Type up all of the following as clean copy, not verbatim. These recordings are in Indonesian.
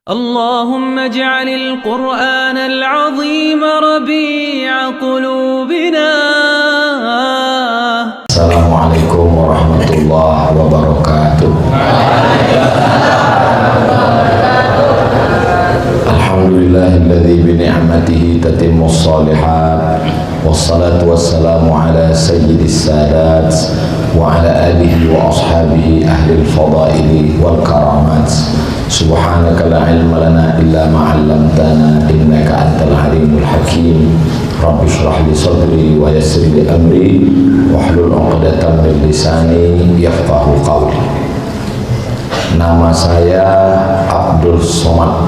اللهم اجعل القرآن العظيم ربيع قلوبنا. السلام عليكم ورحمة الله وبركاته. الحمد لله الذي بنعمته تتم الصالحات، والصلاة والسلام على سيد السادات وعلى آله وأصحابه أهل الفضائل والكرامات. سبحانك لا علم لنا إلا ما علمتنا إنك أنت العليم الحكيم. رب اشرح لي صدري ويسر لي أمري واحلل عقدة من لساني يفقهوا قولي. Nama saya Abdul Somad,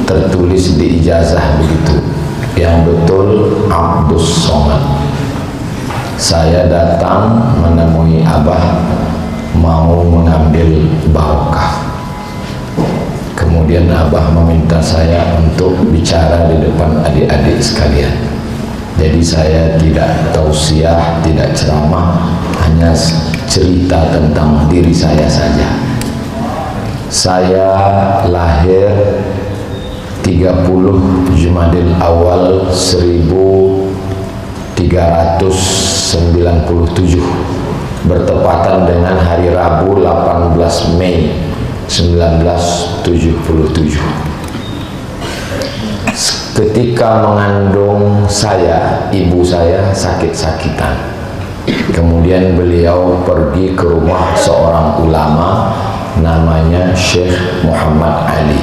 tertulis di ijazah begitu, yang betul Abdus Somad. Saya datang menemui Abah mau mengambil barokah. Kemudian Abah meminta saya untuk bicara di depan adik-adik sekalian. Jadi saya tidak tausiah, tidak ceramah, hanya cerita tentang diri saya saja. Saya lahir 30 Jumadil Awal 1397, bertepatan dengan hari Rabu 18 Mei 1977. Ketika mengandung saya, ibu saya sakit-sakitan. Kemudian beliau pergi ke rumah seorang ulama namanya Syekh Muhammad Ali.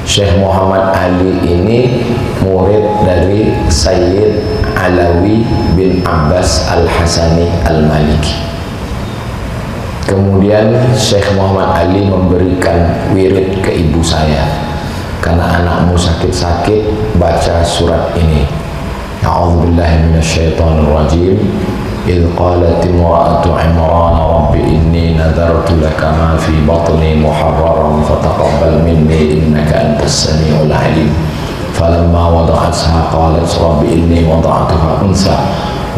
Syekh Muhammad Ali ini murid dari Sayyid Alawi bin Abbas Al-Hasani Al-Maliki. Kemudian Syekh Muhammad Ali memberikan wirid ke ibu saya, karena anakmu sakit-sakit, baca surat ini. A'udzubillahi minasyaitonirrajim. إذ قالت امرأة عمران رب إني نذرت لك ما في بطني محررا فتقبل مني إنك أنت السميع العليم فلما وضعتها قالت رب إني وضعتها أنثى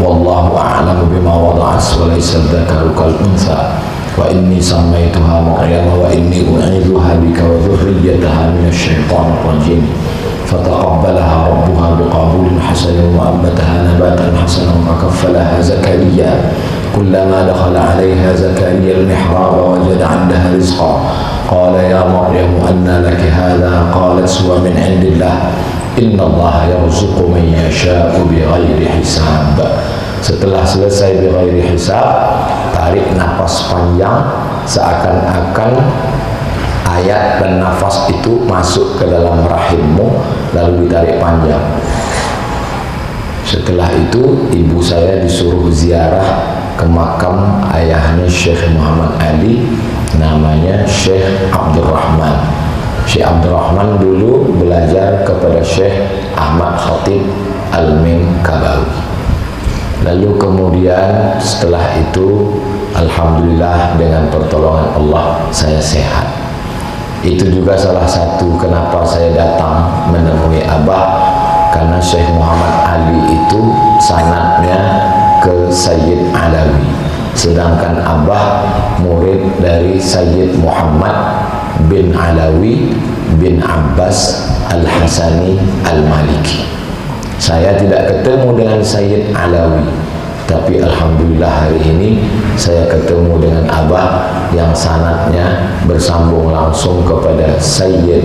والله أعلم بما وضعت وليس الذكر كالأنثى وإني سميتها مريم وإني أعيذها بك وذريتها من الشيطان الرجيم فتقبلها ربها بقبول حسن وأنبتها نباتا حسنا وكفلها زكريا كلما دخل عليها زكريا المحراب وجد عندها رزقا قال يا مريم أنى لك هذا قالت هو من عند الله إن الله يرزق من يشاء بغير حساب. Setelah selesai bighairi hisab, tarik nafas panjang seakan-akan ayat dan nafas itu masuk ke dalam rahimmu, lalu ditarik panjang. Setelah itu ibu saya disuruh ziarah ke makam ayahnya Syekh Muhammad Ali, namanya Syekh Abdurrahman. Syekh Abdurrahman dulu belajar kepada Syekh Ahmad Khatib Al-Minkabawi. Lalu kemudian setelah itu alhamdulillah dengan pertolongan Allah saya sehat. Itu juga salah satu kenapa saya datang menemui Abah, karena Syekh Muhammad Ali itu sanadnya ke Sayyid Alawi, sedangkan Abah murid dari Sayyid Muhammad bin Alawi bin Abbas Al-Hasani Al-Maliki. Saya tidak ketemu dengan Sayyid Alawi, tapi alhamdulillah hari ini saya ketemu dengan Abah yang sanadnya bersambung langsung kepada Sayyid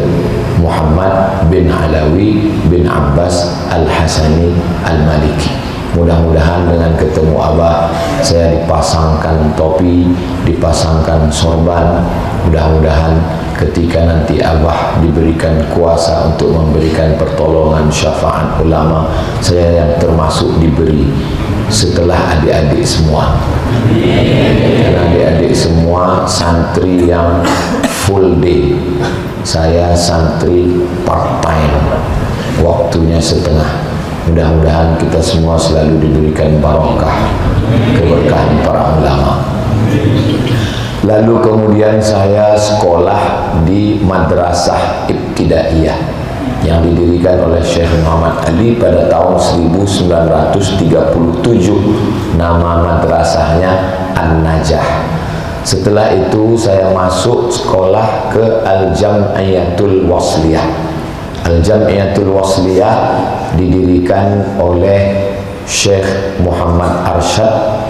Muhammad bin Alawi bin Abbas Al-Hasani Al-Maliki. Mudah-mudahan dengan ketemu Abah saya dipasangkan topi, dipasangkan sorban. Mudah-mudahan ketika nanti Abah diberikan kuasa untuk memberikan pertolongan syafaat ulama, saya yang termasuk diberi setelah adik-adik semua. Karena adik-adik semua santri yang full day, saya santri part time, waktunya setengah. Mudah-mudahan kita semua selalu diberikan barokah, keberkahan para ulama. Lalu kemudian saya sekolah di Madrasah Ibtidaiyah yang didirikan oleh Syekh Muhammad Ali pada tahun 1937. Nama madrasahnya An-Najah. Setelah itu saya masuk sekolah ke Al-Jam'iyatul Wasliyah. Al-Jam'iyatul Wasliyah didirikan oleh Syekh Muhammad Arsyad,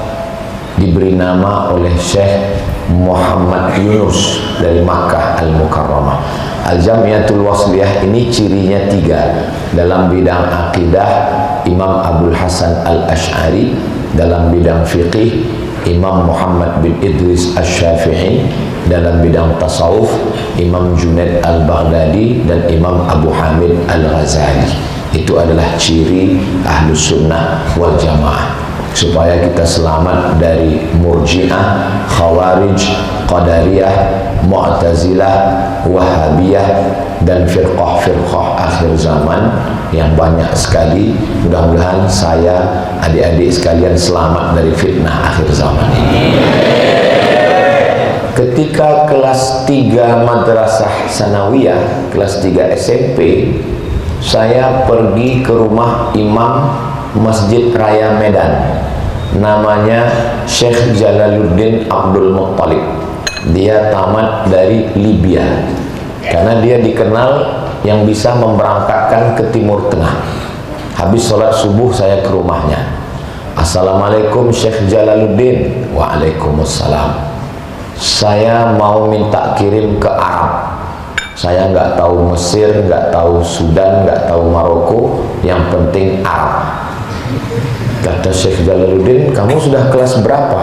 diberi nama oleh Syekh Muhammad Yunus dari Makkah Al-Mukarramah. Al-Jam'iyatul Wasliyah ini cirinya 3. Dalam bidang akidah, Imam Abdul Hasan Al-Ash'ari. Dalam bidang fiqih, Imam Muhammad bin Idris Asy-Syafi'i. Dalam bidang tasawuf, Imam Junaid Al-Baghdadi dan Imam Abu Hamid Al-Ghazali. Itu adalah ciri Ahlus Sunnah wal Jamaah, supaya kita selamat dari Murji'ah, Khawarij, Qadariyah, Mu'tazilah, Wahabiyah, dan firqah-firqah akhir zaman yang banyak sekali. Mudah-mudahan saya, adik-adik sekalian selamat dari fitnah akhir zaman ini. Ketika kelas 3 Madrasah Sanawiyah, kelas 3 SMP, saya pergi ke rumah imam Masjid Raya Medan, namanya Syekh Jalaluddin Abdul Muttalib. Dia tamat dari Libya, karena dia dikenal yang bisa memberangkatkan ke Timur Tengah. Habis sholat subuh saya ke rumahnya. Assalamualaikum Syekh Jalaluddin. Waalaikumsalam. Saya mau minta kirim ke Arab. Saya nggak tahu Mesir, nggak tahu Sudan, nggak tahu Maroko, yang penting Arab. Kata Syekh Jalaluddin, kamu sudah kelas berapa?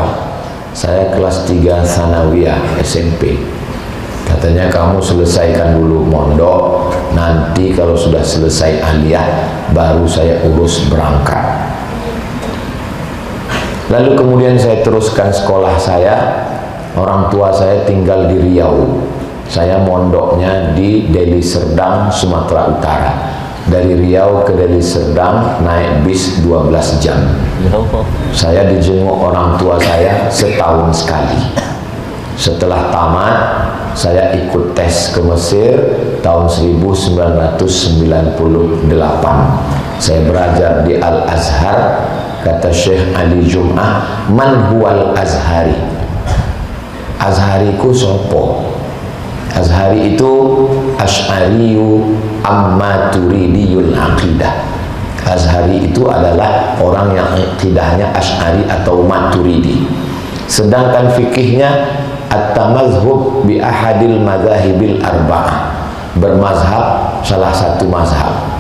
Saya kelas 3 Sanawiyah SMP. Katanya, kamu selesaikan dulu mondok, nanti kalau sudah selesai aliyah baru saya urus berangkat. Lalu kemudian saya teruskan sekolah saya. Orang tua saya tinggal di Riau, saya mondoknya di Deli Serdang, Sumatera Utara. Dari Riau ke Deli Serdang naik bis 12 jam. Saya dijenguk orang tua saya setahun sekali. Setelah tamat, saya ikut tes ke Mesir tahun 1998. Saya belajar di Al-Azhar. Kata Syekh Ali Jum'ah, man huwal Azhari? Azhariku sopo? Azhari itu Asy'ariyu amma turidiyul aqidah. Azhari itu adalah orang yang akidahnya Asy'ari atau Maturidi. Sedangkan fikihnya at-tamazhub bi ahadil madzahibil arba'ah, bermazhab salah satu mazhab.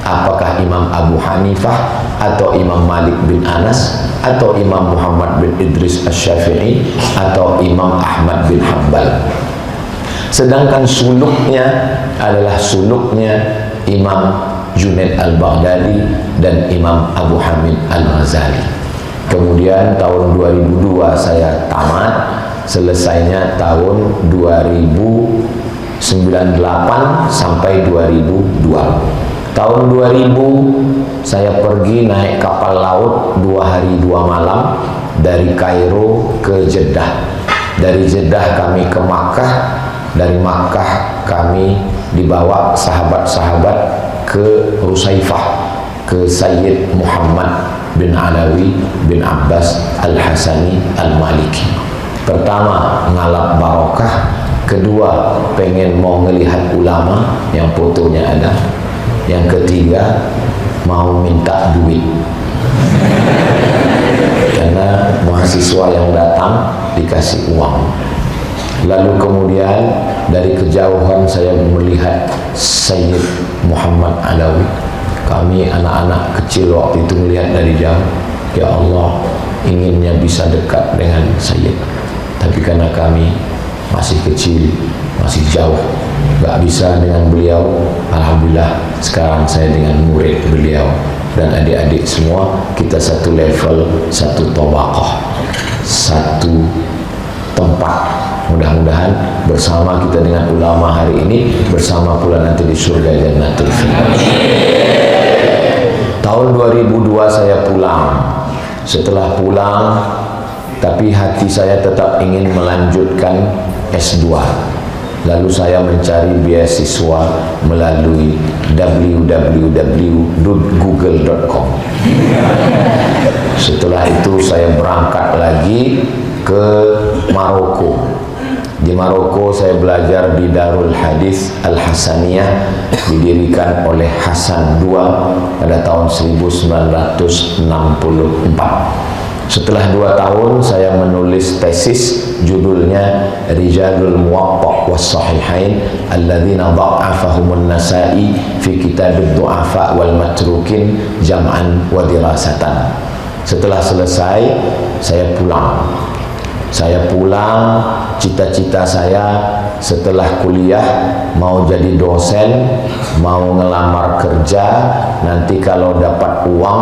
Apakah Imam Abu Hanifah atau Imam Malik bin Anas atau Imam Muhammad bin Idris Asy-Syafi'i atau Imam Ahmad bin Hanbal. Sedangkan suluknya adalah suluknya Imam Junaid Al-Baghdadi dan Imam Abu Hamid Al-Ghazali. Kemudian tahun 2002 saya tamat, selesainya tahun 2098 sampai 2002. Tahun 2000 saya pergi naik kapal laut 2 hari 2 malam dari Kairo ke Jeddah. Dari Jeddah kami ke Makkah, dari Makkah kami dibawa sahabat-sahabat ke Rusaifah, ke Sayyid Muhammad bin Alawi bin Abbas Al-Hasani Al-Maliki. Pertama, ngalap barokah. Kedua, pengen mau ngelihat ulama yang fotonya ada. Yang ketiga, mau minta duit, karena mahasiswa yang datang dikasih uang. Lalu kemudian dari kejauhan saya melihat Sayyid Muhammad Alawi. Kami anak-anak kecil waktu itu melihat dari jauh. Ya Allah, inginnya bisa dekat dengan Sayyid, tapi karena kami masih kecil, masih jauh, gak bisa dengan beliau. Alhamdulillah sekarang saya dengan murid beliau dan adik-adik semua, kita satu level, satu tabaqah, satu tempat. Mudah-mudahan bersama kita dengan ulama hari ini, bersama pula nanti di surga Jannatul Firdaus. Tahun 2002 saya pulang. Setelah pulang, tapi hati saya tetap ingin melanjutkan S2. Lalu saya mencari beasiswa melalui www.google.com. Setelah itu saya berangkat lagi ke Maroko. Di Maroko saya belajar di Darul Hadis Al-Hasaniyah, didirikan oleh Hasan II pada tahun 1964. Setelah 2 tahun saya menulis tesis, judulnya Rijalul Muwatta was Sahihain alladzina dha'afahumun Nasa'i fi kitabid du'afa wal matrukin jam'an wa dirasatan. Setelah selesai saya pulang. Cita-cita saya setelah kuliah mau jadi dosen, mau ngelamar kerja, nanti kalau dapat uang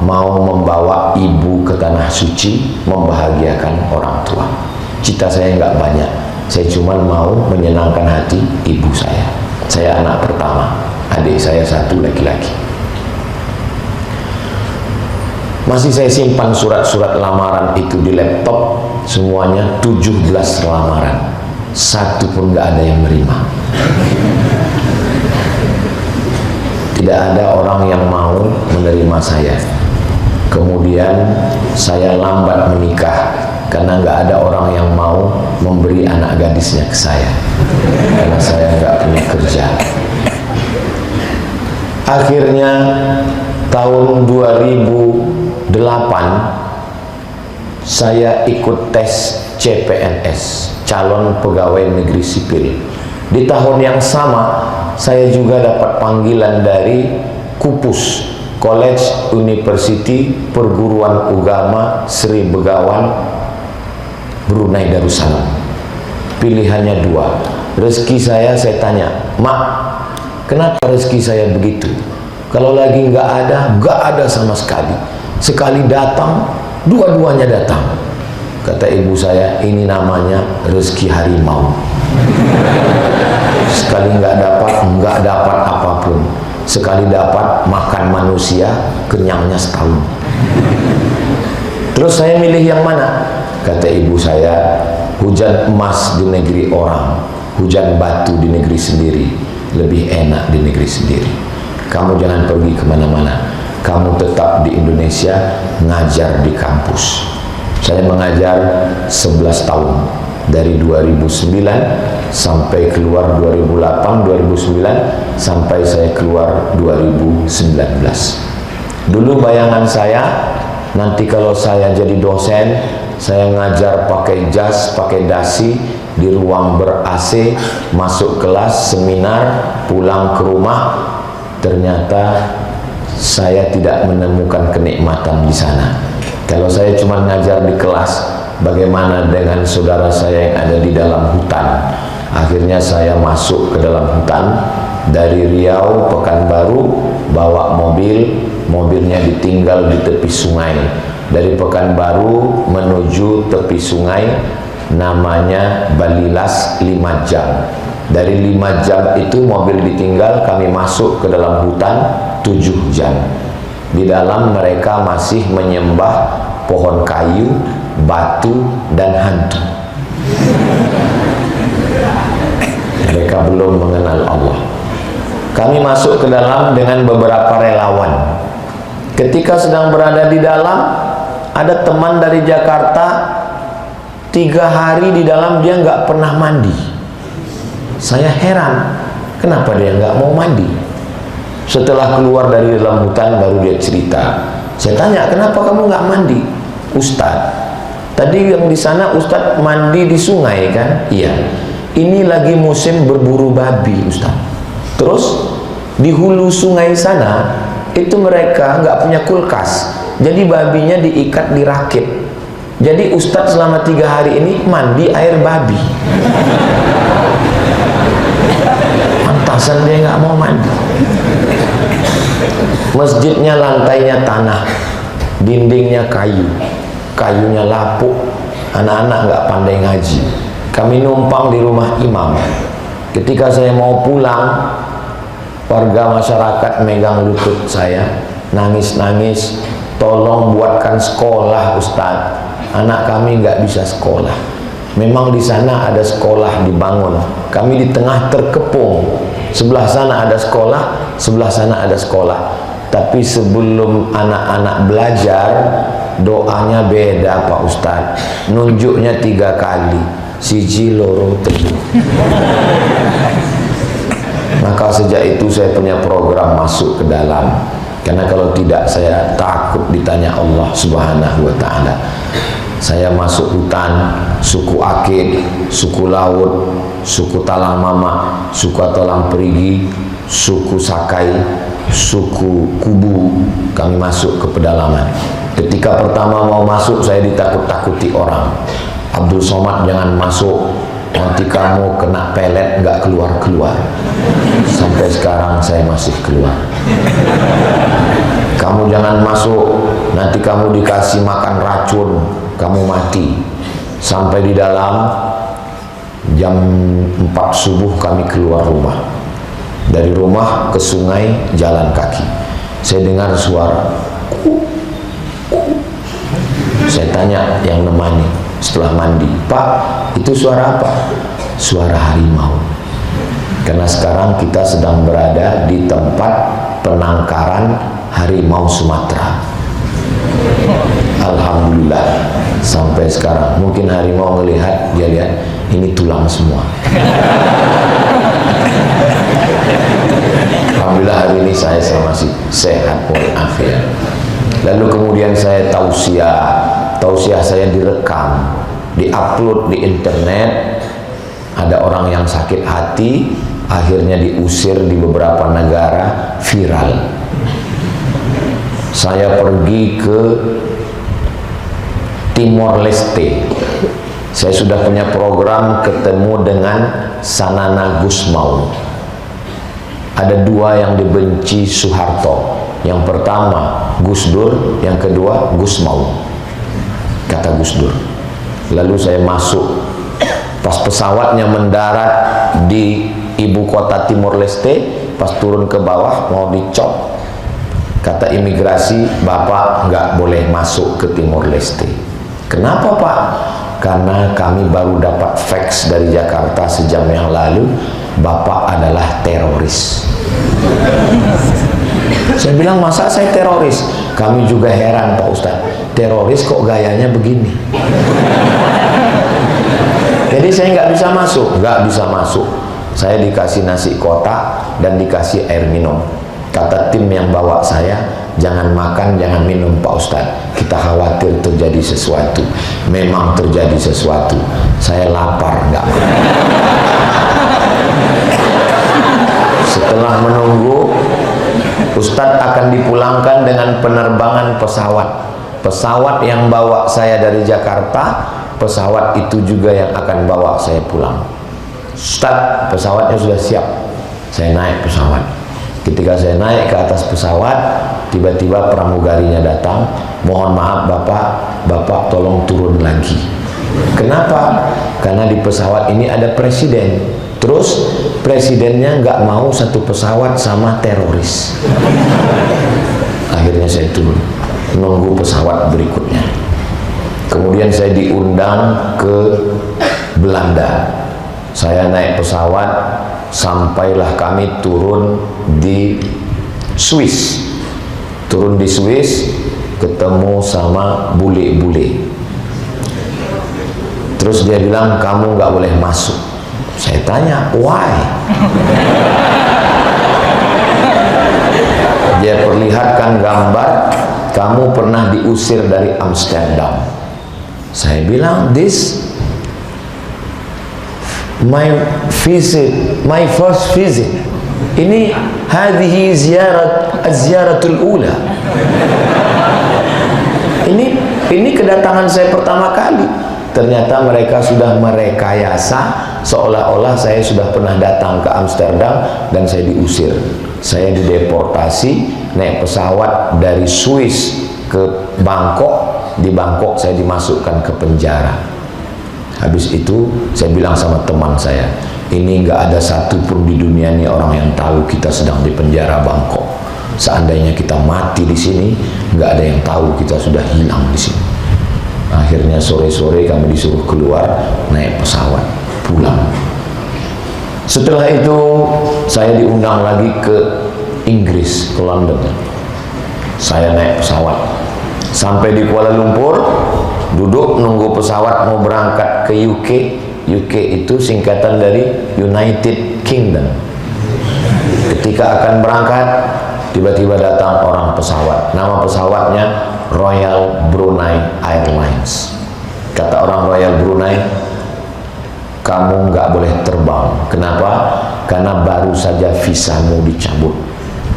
mau membawa ibu ke tanah suci, membahagiakan orang tua. Cita saya nggak banyak, saya cuma mau menyenangkan hati ibu saya. Saya anak pertama, adik saya 1 laki-laki. Masih saya simpan surat-surat lamaran itu di laptop, semuanya 17 lamaran, 1 pun nggak ada yang menerima. Tidak ada orang yang mau menerima saya. Kemudian saya lambat menikah karena nggak ada orang yang mau memberi anak gadisnya ke saya, karena saya nggak punya kerja. Akhirnya tahun 2008 saya ikut tes CPNS, calon pegawai negeri sipil. Di tahun yang sama saya juga dapat panggilan dari KUPUS, College University Perguruan Agama Sri Begawan Brunei Darussalam. Pilihannya 2. Rezeki saya tanya, "Mak, kenapa rezeki saya begitu? Kalau lagi nggak ada sama sekali. Sekali datang, dua-duanya datang." Kata ibu saya, "Ini namanya rezeki harimau. Sekali nggak dapat apapun. Sekali dapat makan manusia, kenyangnya setahun." Terus saya milih yang mana? Kata ibu saya, hujan emas di negeri orang, hujan batu di negeri sendiri, lebih enak di negeri sendiri. Kamu jangan pergi kemana-mana, kamu tetap di Indonesia, ngajar di kampus. Saya mengajar 11 tahun, dari 2009 sampai keluar 2008, sampai saya keluar 2019. Dulu bayangan saya, nanti kalau saya jadi dosen, saya ngajar pakai jas, pakai dasi, di ruang ber-AC, masuk kelas, seminar, pulang ke rumah. Ternyata saya tidak menemukan kenikmatan di sana. Kalau saya cuma ngajar di kelas, bagaimana dengan saudara saya yang ada di dalam hutan? Akhirnya saya masuk ke dalam hutan, dari Riau, Pekanbaru, bawa mobil, mobilnya ditinggal di tepi sungai. Dari Pekanbaru menuju tepi sungai, namanya Balilas, 5 jam. Dari 5 jam itu mobil ditinggal, kami masuk ke dalam hutan 7 jam. Di dalam mereka masih menyembah pohon kayu, batu, dan hantu. Mereka belum mengenal Allah. Kami masuk ke dalam dengan beberapa relawan. Ketika sedang berada di dalam, ada teman dari Jakarta, 3 hari di dalam dia nggak pernah mandi. Saya heran, kenapa dia nggak mau mandi? Setelah keluar dari dalam hutan baru dia cerita. Saya tanya, kenapa kamu nggak mandi? Ustadz, tadi yang di sana Ustadz mandi di sungai kan? Iya. Ini lagi musim berburu babi Ustadz. Terus di hulu sungai sana itu mereka nggak punya kulkas, jadi babinya diikat di rakit. Jadi Ustadz selama 3 hari ini mandi air babi. Pantasan dia nggak mau mandi. Masjidnya lantainya tanah, dindingnya kayu, kayunya lapuk. Anak-anak nggak pandai ngaji. Kami numpang di rumah imam. Ketika saya mau pulang, warga masyarakat megang lutut saya, nangis-nangis, "Tolong buatkan sekolah Ustadz, anak kami nggak bisa sekolah." Memang di sana ada sekolah dibangun, kami di tengah terkepung. Sebelah sana ada sekolah, sebelah sana ada sekolah. Tapi sebelum anak-anak belajar, doanya beda Pak Ustadz, nunjuknya 3 kali, siji loro telu. Maka sejak itu saya punya program masuk ke dalam, karena kalau tidak saya takut ditanya Allah Subhanahu wa Ta'ala. Saya masuk hutan, suku Akid, suku Laut, suku Talang Mama, suku Talang Perigi, suku Sakai, suku Kubu. Kami masuk ke pedalaman. Ketika pertama mau masuk, saya ditakut-takuti orang. Abdul Somad jangan masuk, nanti kamu kena pelet, nggak keluar-keluar. Sampai sekarang saya masih keluar. Kamu jangan masuk, nanti kamu dikasih makan racun, kamu mati. Sampai di dalam, jam 4 subuh kami keluar rumah. Dari rumah ke sungai jalan kaki. Saya dengar suara. Saya tanya yang nemani setelah mandi, Pak, itu suara apa? Suara harimau. Karena sekarang kita sedang berada di tempat penangkaran harimau Sumatera. Alhamdulillah, sampai sekarang mungkin harimau melihat, dia lihat ini tulang semua. Alhamdulillah hari ini saya masih sehat walafiat. Lalu kemudian saya tausiah saya direkam, diupload di internet. Ada orang yang sakit hati, akhirnya diusir di beberapa negara, viral. Saya pergi ke Timor Leste. Saya sudah punya program ketemu dengan Sanana Gusmau. Ada 2 yang dibenci Soeharto. Yang pertama Gus Dur, yang kedua Gusmau, kata Gus Dur. Lalu saya masuk. Pas pesawatnya mendarat di ibu kota Timor Leste, pas turun ke bawah mau dicop, kata imigrasi, Bapak nggak boleh masuk ke Timor Leste. Kenapa Pak? Karena kami baru dapat fax dari Jakarta sejam yang lalu, Bapak adalah teroris. Saya bilang, masa saya teroris? Kami juga heran Pak Ustadz, teroris kok gayanya begini. Jadi saya nggak bisa masuk. Saya dikasih nasi kotak dan dikasih air minum. Kata tim yang bawa saya, jangan makan, jangan minum Pak Ustadz, kita khawatir terjadi sesuatu. Memang terjadi sesuatu. Saya lapar, nggak makan. Setelah menunggu, Ustadz akan dipulangkan dengan penerbangan pesawat. Pesawat yang bawa saya dari Jakarta, pesawat itu juga yang akan bawa saya pulang. Ustadz, pesawatnya sudah siap. Saya naik pesawat. Ketika saya naik ke atas pesawat, tiba-tiba pramugarinya datang. Mohon maaf Bapak tolong turun lagi. Kenapa? Karena di pesawat ini ada presiden. Terus presidennya nggak mau satu pesawat sama teroris. Akhirnya saya turun, nunggu pesawat berikutnya. Kemudian saya diundang ke Belanda. Saya naik pesawat, sampailah kami turun di Swiss. Turun di Swiss, ketemu sama bule-bule. Terus dia bilang, kamu nggak boleh masuk. Saya tanya, why? Dia perlihatkan gambar, kamu pernah diusir dari Amsterdam. Saya bilang, this my first visit. Ini hadhihi ziyaratul ula. Ini kedatangan saya pertama kali. Ternyata mereka sudah merekayasa seolah-olah saya sudah pernah datang ke Amsterdam dan saya diusir. Saya dideportasi, naik pesawat dari Swiss ke Bangkok. Di Bangkok saya dimasukkan ke penjara. Habis itu saya bilang sama teman saya, ini nggak ada satupun di dunia ini orang yang tahu kita sedang di penjara Bangkok. Seandainya kita mati di sini, nggak ada yang tahu kita sudah hilang di sini. Akhirnya sore-sore kami disuruh keluar, naik pesawat pulang. Setelah itu saya diundang lagi ke Inggris, ke London. Saya naik pesawat. Sampai di Kuala Lumpur, duduk nunggu pesawat mau berangkat ke UK. UK itu singkatan dari United Kingdom. Ketika akan berangkat, tiba-tiba datang orang pesawat. Nama pesawatnya Royal Brunei Airlines. Kata orang Royal Brunei, kamu nggak boleh terbang. Kenapa? Karena baru saja visamu dicabut.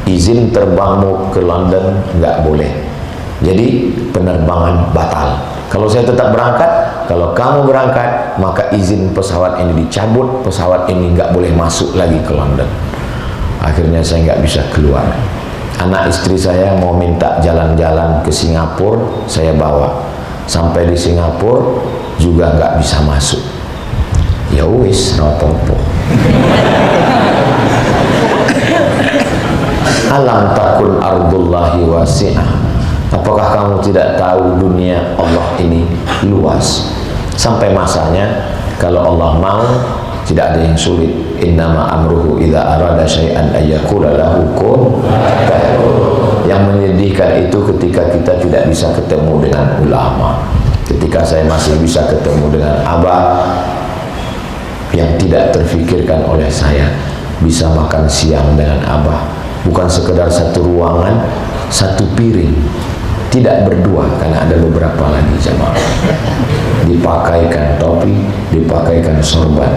Izin terbangmu ke London nggak boleh. Jadi penerbangan batal. Kalau saya tetap berangkat, kalau kamu berangkat, maka izin pesawat ini dicabut, pesawat ini nggak boleh masuk lagi ke London. Akhirnya saya nggak bisa keluar. Anak istri saya mau minta jalan-jalan ke Singapura, saya bawa. Sampai di Singapura juga nggak bisa masuk. Ya wis, rapopo. Alam takun ardullahi wasi'ah. Apakah kamu tidak tahu dunia Allah ini luas? Sampai masanya kalau Allah mau, tidak ada yang sulit. Innama amruhu idza arada syai'an ayyaqula lahu kun fayakun. Yang menyedihkan itu ketika kita tidak bisa ketemu dengan ulama. Ketika saya masih bisa ketemu dengan abah, yang tidak terfikirkan oleh saya, bisa makan siang dengan abah, bukan sekedar satu ruangan, satu piring, tidak berdua, karena ada beberapa lagi jamaah. Dipakaikan topi, dipakaikan sorban.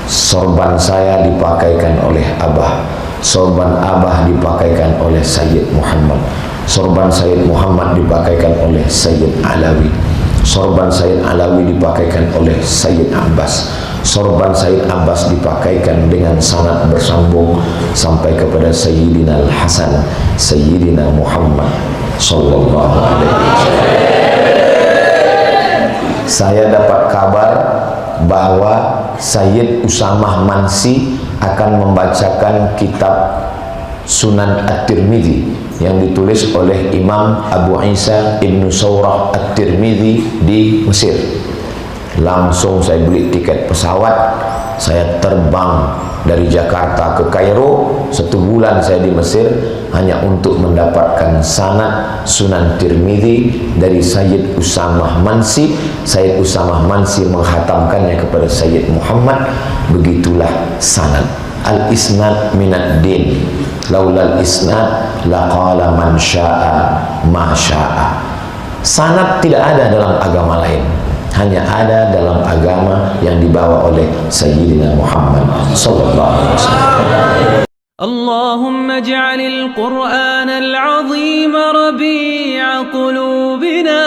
Sorban saya dipakaikan oleh abah, sorban abah dipakaikan oleh Sayyid Muhammad, sorban Sayyid Muhammad dipakaikan oleh Sayyid Alawi, sorban Sayyid Alawi dipakaikan oleh Sayyid Abbas, sorban Sayyid Abbas dipakaikan dengan sanad bersambung sampai kepada Sayyidina Al-Hasan, Sayyidina Muhammad sallallahu alaihi wasallam. Saya dapat kabar bahwa Sayyid Usamah Mansi akan membacakan kitab Sunan At-Tirmidzi yang ditulis oleh Imam Abu Isa Ibnu Saurah At-Tirmidzi di Mesir. Langsung saya beli tiket pesawat, saya terbang dari Jakarta ke Kairo. 1 bulan saya di Mesir hanya untuk mendapatkan sanad Sunan Tirmidzi dari Sayyid Usamah Mansi. Sayyid Usamah Mansi menghatamkannya kepada Sayyid Muhammad. Begitulah sanad. Al-isnad minad din, laulal isnad laqala man syaa ma syaa. Sanad tidak ada dalam agama lain, hanya ada dalam agama yang dibawa oleh Sayyidina Muhammad sallallahu alaihi wasallam. اللهم اجعل القرآن العظيم ربيع قلوبنا